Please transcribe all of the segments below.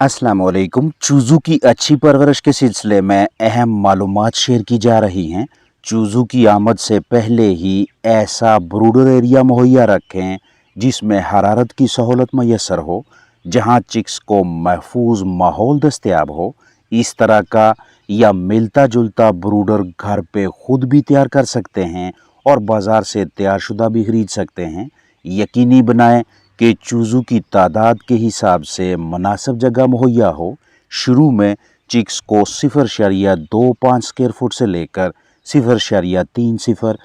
अस्सलाम वालेकुम। चूज़ों की अच्छी परवरिश के सिलसिले में अहम मालूमात शेयर की जा रही हैं। चूज़ों की आमद से पहले ही ऐसा ब्रूडर एरिया मुहैया रखें जिसमें हरारत की सहूलत मैसर हो, जहां चिक्स को महफूज माहौल दस्तयाब हो। इस तरह का या मिलता जुलता ब्रूडर घर पे खुद भी तैयार कर सकते हैं और बाज़ार से तैयार शुदा भी खरीद सकते हैं। यकीनी बनाएं कि चूज़ों की तादाद के हिसाब से मुनासिब जगह मुहैया हो। शुरू में चिक्स को 0.25 स्क्वायर फुट से लेकर 0.30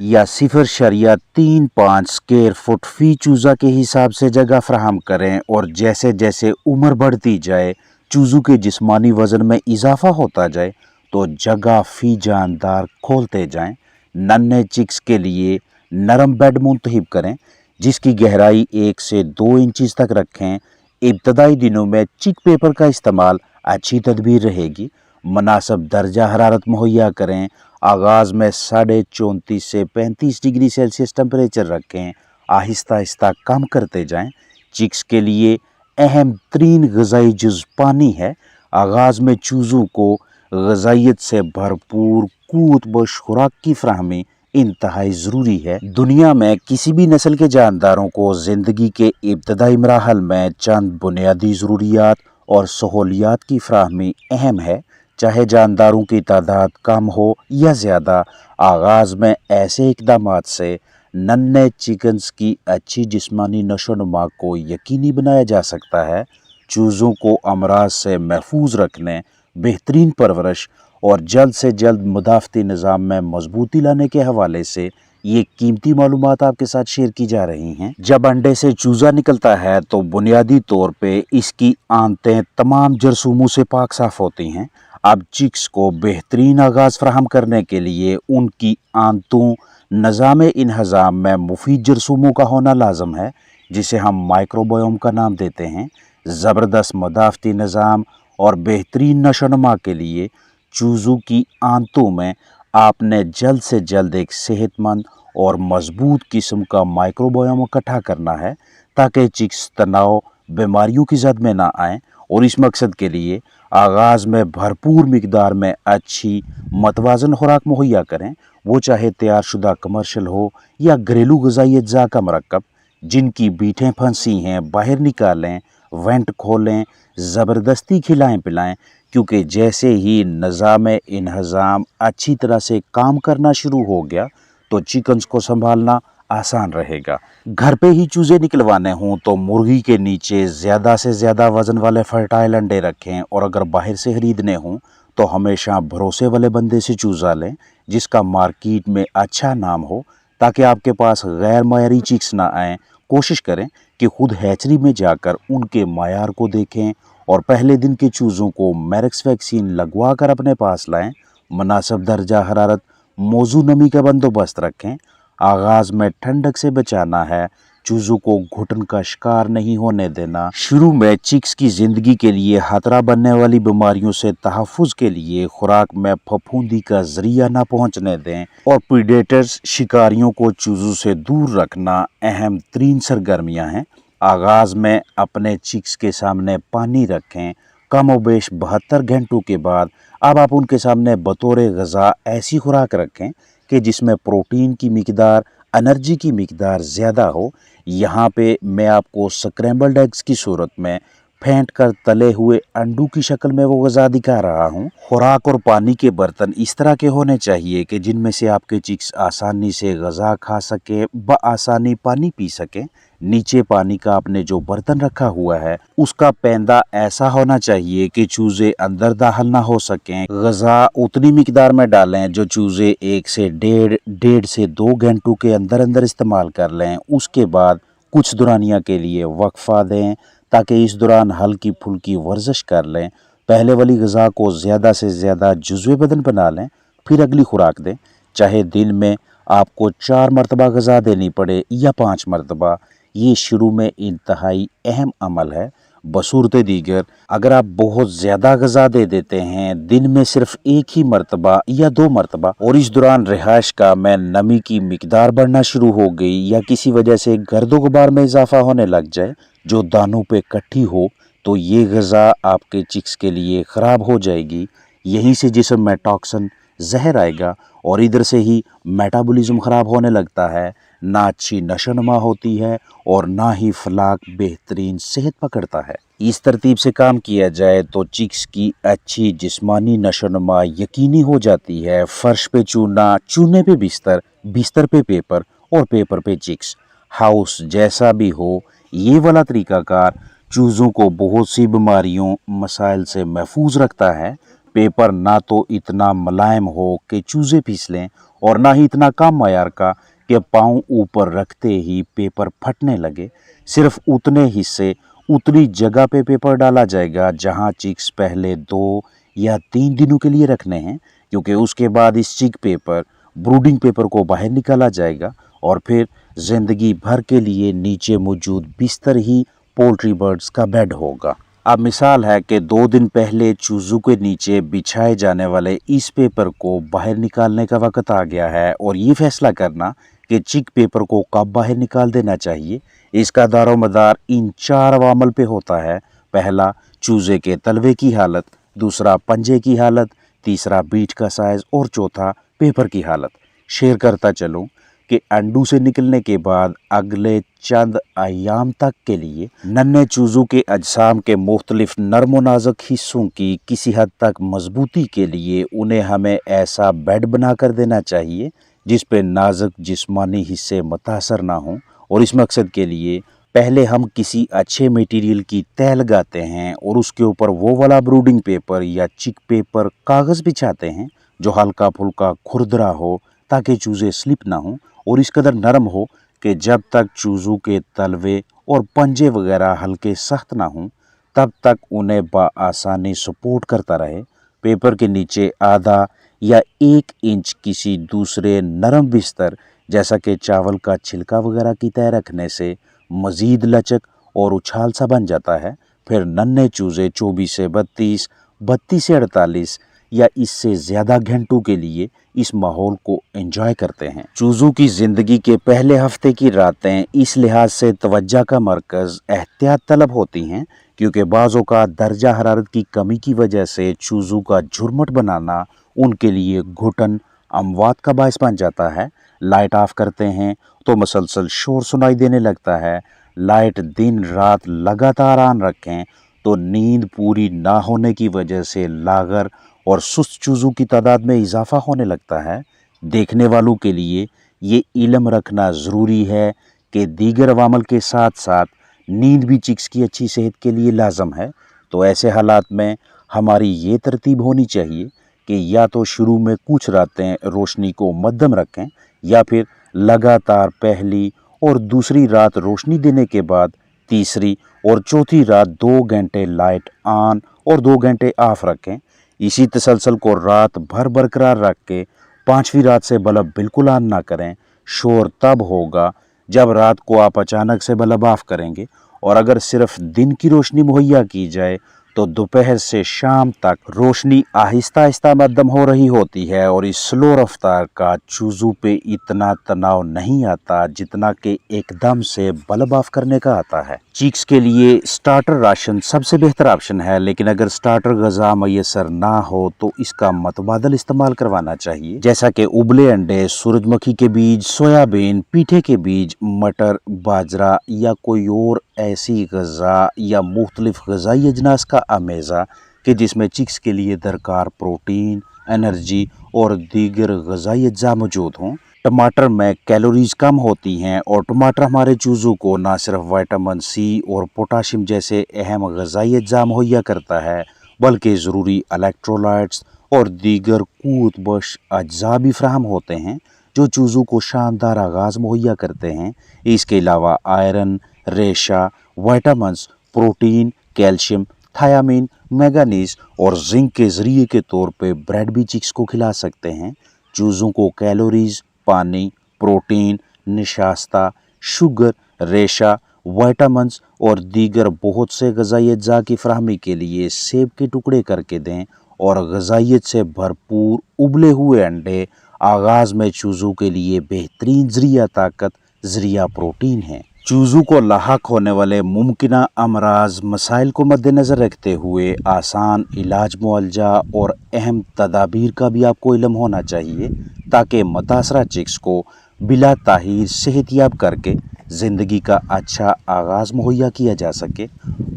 या 0.35 स्क्वायर फुट फी चूज़ा के हिसाब से जगह फराहम करें, और जैसे जैसे उम्र बढ़ती जाए, चूज़ों के जिस्मानी वज़न में इजाफा होता जाए, तो जगह फी जानदार खोलते जाएं। नन्हे चिक्स के लिए नरम बेड मुंतखब करें जिसकी गहराई 1 से 2 इंच तक रखें। इब्तदाई दिनों में चिक पेपर का इस्तेमाल अच्छी तदबीर रहेगी। मुनासिब दर्जा हरारत मुहैया करें। आगाज़ में 34.5 से 35 डिग्री सेल्सियस टेम्परेचर रखें। आहिस्ता आहिस्ता कम करते जाएं। चिक्स के लिए अहम तरीन ग़िज़ाई जुज़ पानी है। आगाज़ में चूज़ों को ग़िज़ाइयत से भरपूर क़ुव्वत बख्श खुराक की फराहमी इंतहाई ज़रूरी है। दुनिया में किसी भी नस्ल के जानदारों को ज़िंदगी के इब्तदाई मराहल में चंद बुनियादी ज़रूरियात और सहूलियात की फराहमी अहम है, चाहे जानदारों की तादाद कम हो या ज़्यादा। आगाज़ में ऐसे इक़दामात से नन्हे चिकन्स की अच्छी जिस्मानी नशोनुमा को यकीनी बनाया जा सकता है। चूज़ों को अमराज से महफूज रखने, बेहतरीन परवरिश और जल्द से जल्द मुदाफ़ती निज़ाम में मजबूती लाने के हवाले से ये कीमती मालूमात आपके साथ शेयर की जा रही हैं। जब अंडे से चूज़ा निकलता है तो बुनियादी तौर पे इसकी आंतें तमाम जरसूमों से पाक साफ़ होती हैं। अब चिक्स को बेहतरीन आगाज़ फराहम करने के लिए उनकी आंतों निज़ाम इन्हज़ाम में मुफीद जरसूमों का होना लाजम है, जिसे हम माइक्रोबायोम का नाम देते हैं। ज़बरदस्त मुदाफ़ती निज़ाम और बेहतरीन नशोनुमा के लिए चूज़ों की आंतों में आपने जल्द से जल्द एक सेहतमंद और मजबूत किस्म का माइक्रोबायोम इकट्ठा करना है, ताकि चिक्स तनाव बीमारियों की जद में ना आएँ। और इस मकसद के लिए आगाज़ में भरपूर मिकदार में अच्छी मतवाज़न खुराक मुहैया करें, वो चाहे तैयार शुदा कमर्शल हो या घरेलू ग़िज़ाई अज्जा का मरकब। जिनकी बीटें फंसी हैं बाहर निकालें, वेंट खोलें, ज़बरदस्ती खिलाएं पिलाएं, क्योंकि जैसे ही निज़ाम इन्हज़ाम अच्छी तरह से काम करना शुरू हो गया तो चिकन्स को संभालना आसान रहेगा। घर पे ही चूज़े निकलवाने हों तो मुर्गी के नीचे ज़्यादा से ज़्यादा वज़न वाले फर्टाइल अंडे रखें, और अगर बाहर से ख़रीदने हों तो हमेशा भरोसे वाले बंदे से चूज़ा लें जिसका मार्केट में अच्छा नाम हो, ताकि आपके पास गैर मयारी चिक्स ना आएँ। कोशिश करें कि खुद हैचरी में जाकर उनके मायार को देखें और पहले दिन के चूज़ों को मैरेक्स वैक्सीन लगवा कर अपने पास लाएं। मुनासिब दर्जा हरारत, मौजू नमी का बंदोबस्त रखें। आगाज़ में ठंडक से बचाना है, चूज़ों को घुटन का शिकार नहीं होने देना। शुरू में चिक्स की ज़िंदगी के लिए खतरा बनने वाली बीमारियों से तहफ़्फ़ुज़ के लिए खुराक में फफूंदी का ज़रिया ना पहुँचने दें, और प्रीडेटर्स शिकारियों को चूज़ों से दूर रखना अहम तरीन सरगर्मियाँ हैं। आगाज़ में अपने चिक्स के सामने पानी रखें। कम व बेश 72 घंटों के बाद अब आप उनके सामने बतौर ग़िज़ा ऐसी खुराक रखें कि जिसमें प्रोटीन की मिकदार, एनर्जी की मिकदार ज़्यादा हो। यहाँ पे मैं आपको स्क्रैम्बल्ड एग्स की सूरत में फेंट कर तले हुए अंडों की शक्ल में वो ग़िज़ा दिखा रहा हूँ। खुराक और पानी के बर्तन इस तरह के होने चाहिए कि जिनमें से आपके चिक्स आसानी से ग़िज़ा खा सके, बआसानी पानी पी सकें। नीचे पानी का आपने जो बर्तन रखा हुआ है उसका पैंदा ऐसा होना चाहिए कि चूज़े अंदर दाखिल ना हो सकें। ग़िज़ा उतनी मिकदार में डालें जो चूज़े 1 से डेढ़ से 2 घंटों के अंदर अंदर इस्तेमाल कर लें। उसके बाद कुछ दुरानिया के लिए वक्फ़ा दें, ताकि इस दौरान हल्की फुल्की वर्जिश कर लें। पहले वाली ग़िज़ा को ज़्यादा से ज़्यादा जुज़्वे बदन बना लें, फिर अगली खुराक दें। चाहे दिन में आपको 4 मरतबा ग़िज़ा देनी पड़े या 5 मरतबा, ये शुरू में इंतहाई अहम अमल है। बसूरत दीगर अगर आप बहुत ज़्यादा ग़िज़ा दे देते हैं, दिन में सिर्फ 1 ही मरतबा या 2 मरतबा, और इस दौरान रिहाइश का में नमी की मिकदार बढ़ना शुरू हो गई या किसी वजह से गर्दो गुबार में इजाफा होने लग जाए जो दानों पे इकट्ठी हो, तो ये ग़िज़ा आपके चिक्स के लिए ख़राब हो जाएगी। यहीं से जिस्म में टॉक्सिन जहर आएगा और इधर से ही मेटाबॉलिज्म ख़राब होने लगता है, ना अच्छी नशोनुमा होती है और ना ही फलाक बेहतरीन सेहत पकड़ता है। इस तरतीब से काम किया जाए तो चिक्स की अच्छी जिस्मानी नशोनुमा यकीनी हो जाती है। फर्श पे चूना, चूने पे बिस्तर, बिस्तर पे पेपर और पेपर पे चिक्स। हाउस जैसा भी हो, ये वाला तरीकाकार चूज़ों को बहुत सी बीमारियों मसाइल से महफूज रखता है। पेपर ना तो इतना मुलायम हो कि चूज़े फिसलें और ना ही इतना कम मयार का कि पाँव ऊपर रखते ही पेपर फटने लगे। सिर्फ उतने हिस्से, उतनी जगह पे पेपर डाला जाएगा जहां चिक्स पहले 2 या 3 दिनों के लिए रखने हैं, क्योंकि उसके बाद इस चिक पेपर, ब्रूडिंग पेपर को बाहर निकाला जाएगा और फिर ज़िंदगी भर के लिए नीचे मौजूद बिस्तर ही पोल्ट्री बर्ड्स का बेड होगा। अब मिसाल है कि 2 दिन पहले चूज़ों के नीचे बिछाए जाने वाले इस पेपर को बाहर निकालने का वक्त आ गया है और ये फैसला करना कि चिक पेपर को कब बाहर निकाल देना चाहिए, इसका दारोमदार इन 4 अवामल पे होता है। पहला, चूज़े के तलवे की हालत, दूसरा पंजे की हालत, तीसरा बीट का साइज़ और चौथा पेपर की हालत। शेयर करता चलूँ कि अंडू से निकलने के बाद अगले चंद अयाम तक के लिए नन्हे चूज़ों के अजसाम के मुख्तलिफ नरम व नाजुक हिस्सों की किसी हद तक मजबूती के लिए उन्हें हमें ऐसा बेड बना कर देना चाहिए जिस पे नाजुक जिस्मानी हिस्से मुतासर ना हों। और इस मकसद के लिए पहले हम किसी अच्छे मटेरियल की तह लगाते हैं और उसके ऊपर वो वाला ब्रूडिंग पेपर या चिक पेपर कागज़ बिछाते हैं जो हल्का फुल्का खुरदरा हो, ताकि चूज़े स्लिप ना हों और इस कदर नरम हो कि जब तक चूज़ों के तलवे और पंजे वगैरह हल्के सख्त ना हों तब तक उन्हें बआसानी सपोर्ट करता रहे। पेपर के नीचे आधा या 1 इंच किसी दूसरे नरम बिस्तर जैसा कि चावल का छिलका वगैरह की तह रखने से मज़ीद लचक और उछाल सा बन जाता है। फिर नन्हे चूज़े 24 से 32, 32 से 48 या इससे ज़्यादा घंटों के लिए इस माहौल को एंजॉय करते हैं। चूज़ों की ज़िंदगी के पहले हफ्ते की रातें इस लिहाज से तवज्जो का मरकज़ एहतियात तलब होती हैं क्योंकि बाज़ औक़ात दर्जा हरारत की कमी की वजह से चूज़ों का झुरमुट बनाना उनके लिए घुटन अमवात का बायस बन जाता है। लाइट ऑफ करते हैं तो मसलसल शोर सुनाई देने लगता है। लाइट दिन रात लगातार ऑन रखें तो नींद पूरी ना होने की वजह से लागर और सुस्त चूज़ों की तादाद में इजाफा होने लगता है। देखने वालों के लिए ये इल्म रखना ज़रूरी है कि दीगर अवामल के साथ साथ नींद भी चिक्स की अच्छी सेहत के लिए लाजम है। तो ऐसे हालात में हमारी ये तरतीब होनी चाहिए कि या तो शुरू में कुछ रातें रोशनी को मध्यम रखें या फिर लगातार पहली और दूसरी रात रोशनी देने के बाद तीसरी और चौथी रात 2 घंटे लाइट ऑन और 2 घंटे ऑफ रखें। इसी तसलसल को रात भर बरकरार रख के 5वीं रात से बल्ब बिल्कुल ऑन ना करें। शोर तब होगा जब रात को आप अचानक से बल्ब ऑफ करेंगे और अगर सिर्फ दिन की रोशनी मुहैया की जाए तो दोपहर से शाम तक रोशनी आहिस्ता आहिस्ता मध्यम हो रही होती है और इस स्लो रफ्तार का चूज़ों पे इतना तनाव नहीं आता जितना कि एकदम से बल्ब ऑफ करने का आता है। चिक्स के लिए स्टार्टर राशन सबसे बेहतर ऑप्शन है, लेकिन अगर स्टार्टर ग़िज़ा मैसर ना हो तो इसका मतबादल इस्तेमाल करवाना चाहिए, जैसा कि उबले अंडे, सूरजमुखी के बीज, सोयाबीन, पीठे के बीज, मटर, बाजरा या कोई और ऐसी ग़िज़ा या मुख्तलिफ ग़िज़ाई अजनास का अमेज़ा कि जिसमें चिक्स के लिए दरकार प्रोटीन, एनर्जी और दीगर ग़िज़ाई अज्जा मौजूद हों। टमाटर में कैलोरीज़ कम होती हैं और टमाटर हमारे चूज़ों को न सिर्फ विटामिन सी और पोटाशियम जैसे अहम ग़िज़ाई अज्जा मुहैया करता है बल्कि ज़रूरी इलेक्ट्रोलाइट्स और दीगर क़ुव्वत बख्श अज्जा भी फ़राहम होते हैं जो चूज़ों को शानदार आगाज़ मुहैया करते हैं। इसके अलावा आयरन, रेशा, vitamins, protein, calcium, thiamine, manganese और जिंक के ज़रिए के तौर पे ब्रेड भी चिक्स को खिला सकते हैं। चूज़ों को कैलोरीज़, पानी, प्रोटीन, निशास्ता, शुगर, रेशा, विटामिन्स और दीगर बहुत से ग़िज़ाई अज्जा की फराहमी के लिए सेब के टुकड़े करके दें और ग़िज़ाइयत से भरपूर उबले हुए अंडे आगाज़ में चूज़ों के लिए बेहतरीन ज़रिया ताकत, ज़रिया प्रोटीन हैं। चूज़ों को लाहक होने वाले मुमकिन अमराज मसाइल को मद्देनज़र रखते हुए आसान इलाज मुआवजा और अहम तदाबीर का भी आपको इल्म होना चाहिए ताकि मुतासरा चिक्स को बिला ताहीर सेहतियाब करके ज़िंदगी का अच्छा आगाज़ मुहैया किया जा सके।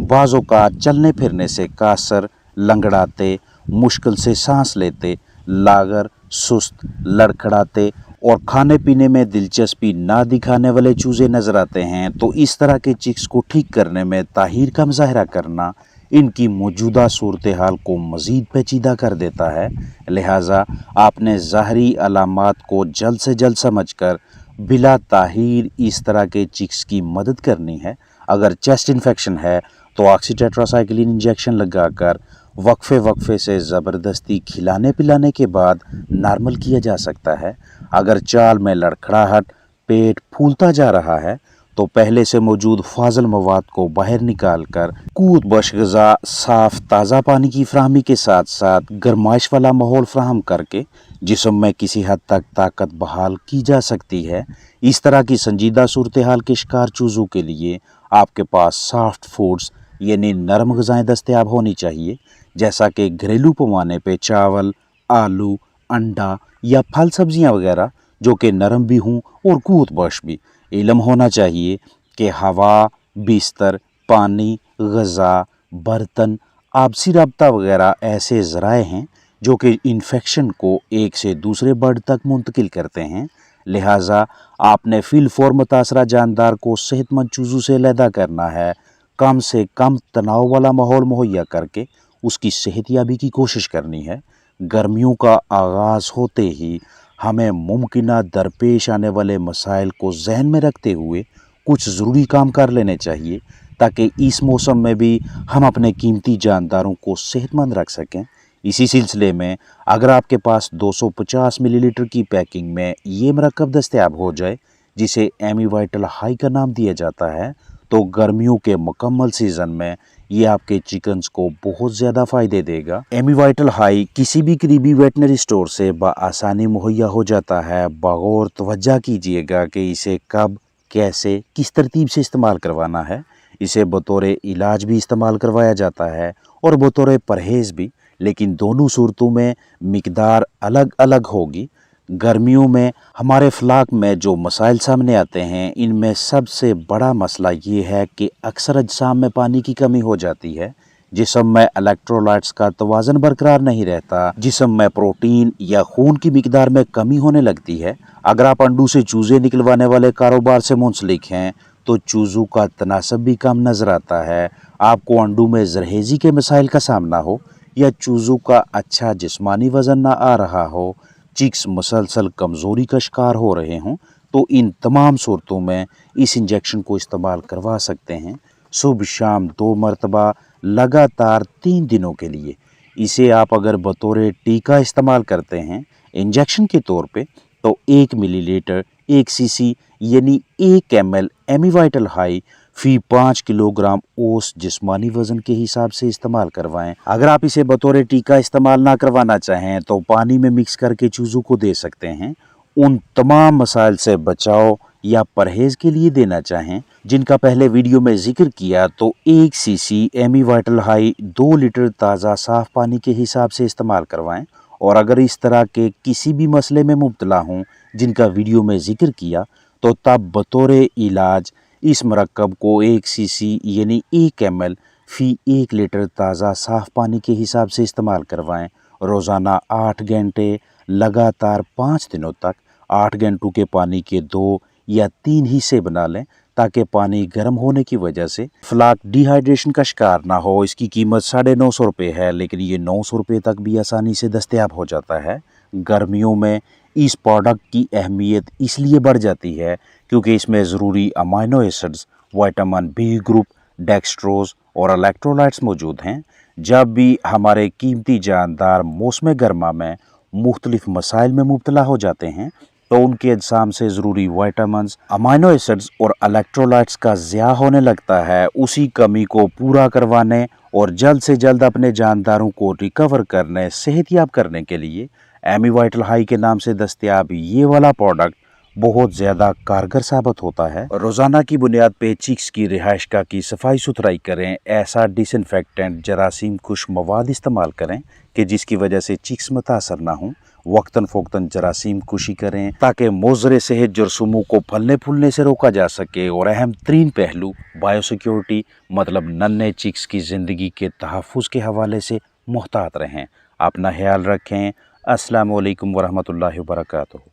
बाज़ों का चलने फिरने से कासर, लंगड़ाते, मुश्किल से सांस लेते, लागर, सुस्त, लड़खड़ाते और खाने पीने में दिलचस्पी ना दिखाने वाले चूज़े नज़र आते हैं, तो इस तरह के चिक्स को ठीक करने में ताहीर का मुज़ाहरा करना इनकी मौजूदा सूरत हाल को मज़ीद पेचीदा कर देता है। लिहाजा आपने ज़ाहरी अलामात को जल्द से जल्द समझकर बिला ताहीर इस तरह के चिक्स की मदद करनी है। अगर चेस्ट इन्फेक्शन है तो ऑक्सीटेट्रासाइक्लिन इंजेक्शन लगाकर वक्फे से ज़बरदस्ती खिलाने पिलाने के बाद नॉर्मल किया जा सकता है। अगर चाल में लड़खड़ाहट, पेट फूलता जा रहा है तो पहले से मौजूद फाजल मवाद को बाहर निकाल कर कूद बश ग़िज़ा, साफ़ ताज़ा पानी की फराहमी के साथ साथ गर्माइश वाला माहौल फ्राहम करके जिस्म में किसी हद तक ताकत बहाल की जा सकती है। इस तरह की संजीदा सूरत हाल के शिकार चूज़ों के लिए आपके पास सॉफ्ट फूड्स यानी नरम ग़िज़ाएँ दस्तयाब होनी चाहिए, जैसा कि घरेलू पैमाने पे चावल, आलू, अंडा या फल सब्जियां वगैरह जो कि नरम भी हों और कूत बख्श भी। इल्म होना चाहिए कि हवा, बिस्तर, पानी, ग़िज़ा, बर्तन, आपसी रब्ता वगैरह ऐसे ज़राए हैं जो कि इन्फेक्शन को एक से दूसरे बर्ड तक मुंतकिल करते हैं। लिहाजा आपने फिलफौर मुतासरा जानदार को सेहतमंद चूज़ों से अलहदा करना है, कम से कम तनाव वाला माहौल मुहैया करके उसकी सेहतियाबी की कोशिश करनी है। गर्मियों का आगाज़ होते ही हमें मुमकिना दरपेश आने वाले मसाइल को जहन में रखते हुए कुछ ज़रूरी काम कर लेने चाहिए ताकि इस मौसम में भी हम अपने कीमती जानदारों को सेहतमंद रख सकें। इसी सिलसिले में अगर आपके पास 250 मिलीलीटर की पैकिंग में ये मरकब दस्तयाब हो जाए जिसे एमी वाइटल हाई का नाम दिया जाता है, तो गर्मियों के मुकम्मल सीज़न में ये आपके चिकन्स को बहुत ज़्यादा फ़ायदे देगा। एमी वाइटल हाई किसी भी करीबी वेटनरी स्टोर से बआसानी मुहैया हो जाता है। बगौर तवज्जो कीजिएगा कि इसे कब, कैसे, किस तरतीब से इस्तेमाल करवाना है। इसे बतौर इलाज भी इस्तेमाल करवाया जाता है और बतौर परहेज़ भी, लेकिन दोनों सूरतों में मिकदार अलग अलग होगी। गर्मियों में हमारे फ्लाक में जो मसाइल सामने आते हैं, इनमें सबसे बड़ा मसला ये है कि अक्सर अजसाम में पानी की कमी हो जाती है, जिस्म में इलेक्ट्रोलाइट्स का तवाज़न बरकरार नहीं रहता, जिस्म में प्रोटीन या खून की मिकदार में कमी होने लगती है। अगर आप अंडों से चूज़े निकलवाने वाले कारोबार से मुंसलिक हैं तो चूज़ों का तनासब भी कम नज़र आता है। आपको अंडों में जरहेज़ी के मसाइल का सामना हो या चूज़ों का अच्छा जिस्मानी वज़न ना आ रहा हो, चिक्स मुसलसल कमज़ोरी का शिकार हो रहे हों, तो इन तमाम सूरतों में इस इंजेक्शन को इस्तेमाल करवा सकते हैं। सुबह शाम 2 मरतबा लगातार 3 दिनों के लिए। इसे आप अगर बतौर टीका इस्तेमाल करते हैं इंजेक्शन के तौर पे, तो 1 मिलीलीटर 1 सीसी यानी 1 ml एमी वाइटल हाई फ़ी 5 किलोग्राम औस जिस्मानी वज़न के हिसाब से इस्तेमाल करवाएं। अगर आप इसे बतौर टीका इस्तेमाल ना करवाना चाहें तो पानी में मिक्स करके चूज़ों को दे सकते हैं। उन तमाम मसाइल से बचाव या परहेज़ के लिए देना चाहें जिनका पहले वीडियो में जिक्र किया, तो 1 CC Ami Vital High 2 litre ताज़ा साफ़ पानी के हिसाब से इस्तेमाल करवाएं। और अगर इस तरह के किसी भी मसले में मुब्तला हों जिनका वीडियो में जिक्र किया, तो तब बतौर इलाज इस मरकब को 1 सीसी यानी 1 ml फ़ी 1 लीटर ताज़ा साफ़ पानी के हिसाब से इस्तेमाल करवाएं। रोज़ाना 8 घंटे लगातार 5 दिनों तक 8 घंटों के पानी के 2 या 3 हिस्से बना लें ताकि पानी गर्म होने की वजह से फ्लाक डिहाइड्रेशन का शिकार ना हो। इसकी कीमत 950 रुपये है, लेकिन ये 900 रुपये तक भी आसानी से दस्तयाब हो जाता है। गर्मियों में इस प्रोडक्ट की अहमियत इसलिए बढ़ जाती है क्योंकि इसमें ज़रूरी amino acids, vitamin B group, dextrose और इलेक्ट्रोलाइट्स मौजूद हैं। जब भी हमारे कीमती जानदार मौसम गर्मा में मुख्तलिफ मसाइल में मुब्तला हो जाते हैं, तो उनके अजसाम से ज़रूरी विटामिन्स, अमाइनो एसिड्स और इलेक्ट्रोलाइट्स का ज़िया होने लगता है। उसी कमी को पूरा करवाने और जल्द से जल्द अपने जानदारों को रिकवर करने, सेहतियाब करने के लिए एमी वाइटल हाई के नाम से दस्तयाब ये वाला प्रोडक्ट बहुत ज़्यादा कारगर साबित होता है। रोज़ाना की बुनियाद पे चिक्स की रिहाइशगाह की सफाई सुथराई करें। ऐसा डिसइंफेक्टेंट जरासीम खुश मवाद इस्तेमाल करें कि जिसकी वजह से चिक्स मुतासर ना हों। वक्तन फ़ोक्तन जरासीम कुशी करें ताकि मोज़रे सेहत जरसूमों को फलने फूलने से रोका जा सके। और अहम तरीन पहलू बायोसिक्योरिटी, मतलब नन्हे चिक्स की ज़िंदगी के तहफ़्फ़ुज़ के हवाले से मुहतात रहें। अपना ख्याल रखें। अस्सलामु अलैकुम वरहमतुल्लाहि वबरकातुहू।